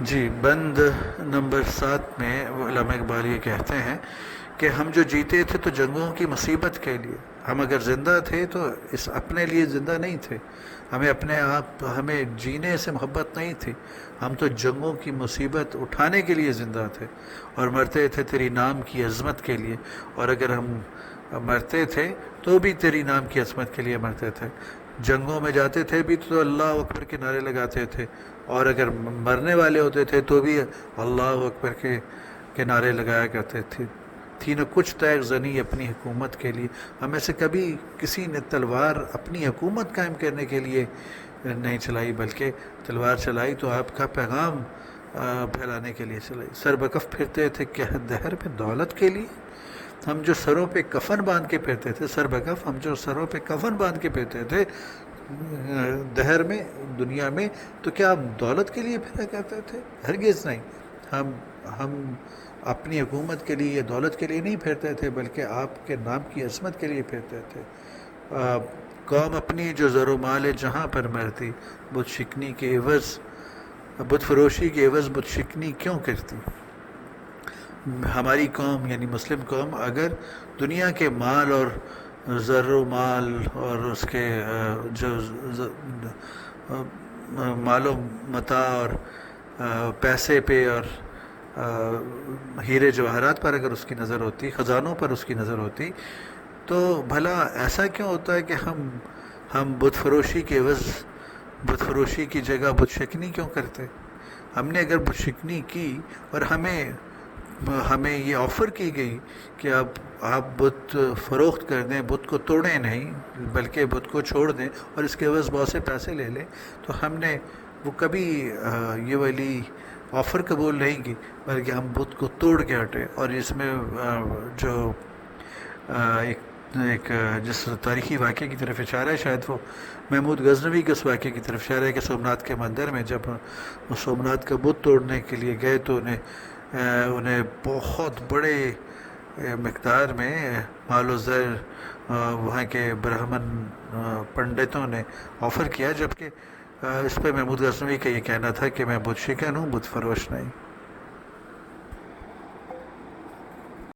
جی، بند number 7 میں علامہ اقبال یہ کہتے ہیں کہ ہم جو جیتے تھے تو جنگوں کی مصیبت کے لیے، ہم اگر زندہ تھے تو اس اپنے لیے زندہ نہیں تھے، ہمیں جینے سے محبت نہیں تھی، ہم تو جنگوں کی مصیبت اٹھانے کے لیے زندہ تھے اور مرتے تھے تیری نام کی عظمت کے لیے، اور اگر ہم مرتے تھے تو بھی تیری نام کی عظمت کے لیے مرتے تھے، جنگوں میں جاتے تھے بھی تو اللہ اکبر کے نعرے لگاتے تھے، اور اگر مرنے والے ہوتے تھے تو بھی اللہ اکبر کے نعرے لگایا کرتے تھے، تھی نہ کچھ تیغ زنی اپنی حکومت کے لیے، ہمیں سے کبھی کسی نے تلوار اپنی حکومت قائم کرنے کے لیے نہیں چلائی، بلکہ تلوار چلائی تو آپ کا پیغام پھیلانے کے لیے چلائی، سر بکف پھرتے تھے کہ دہر میں دولت کے لیے، ہم جو سروں پہ کفن باندھ کے پھرتے تھے، سر بکف ہم جو سروں پہ کفن باندھ کے پھرتے تھے دہر میں، دنیا میں، تو کیا ہم دولت کے لیے پھرا کرتے تھے؟ ہرگز نہیں، ہم اپنی حکومت کے لیے یا دولت کے لیے نہیں پھرتے تھے، بلکہ آپ کے نام کی عظمت کے لیے پھرتے تھے۔ قوم اپنی جو زر و مال جہاں پر مرتی، بت شکنی کے عوض، بت فروشی کے عوض بت شکنی کیوں کرتی؟ ہماری قوم یعنی مسلم قوم اگر دنیا کے مال اور زر و مال اور اس کے جو مال و متاع اور پیسے پہ اور ہیرے جواہرات پر اگر اس کی نظر ہوتی، خزانوں پر اس کی نظر ہوتی، تو بھلا ایسا کیوں ہوتا ہے کہ ہم بت فروشی کے عوض بت فروشی کی جگہ بت شکنی کیوں کرتے؟ ہم نے اگر بت شکنی کی اور ہمیں یہ آفر کی گئی کہ اب آپ بت فروخت کر دیں، بت کو توڑیں نہیں بلکہ بت کو چھوڑ دیں اور اس کے عوض بہت سے پیسے لے لیں، تو ہم نے وہ کبھی یہ والی آفر قبول نہیں کی، بلکہ ہم بت کو توڑ کے ہٹے۔ اور اس میں جو ایک جس تاریخی واقعے کی طرف اشارہ ہے، شاید وہ محمود غزنوی کے اس واقعے کی طرف اشارہ ہے کہ سومناتھ کے مندر میں جب وہ سومناتھ کا بت توڑنے کے لیے گئے تو انہیں بہت بڑے مقدار میں مال و زر وہاں کے برہمن پنڈتوں نے آفر کیا، جبکہ اس پہ محمود غزنوی کا یہ کہنا تھا کہ میں بت شکن ہوں، بت فروش نہیں۔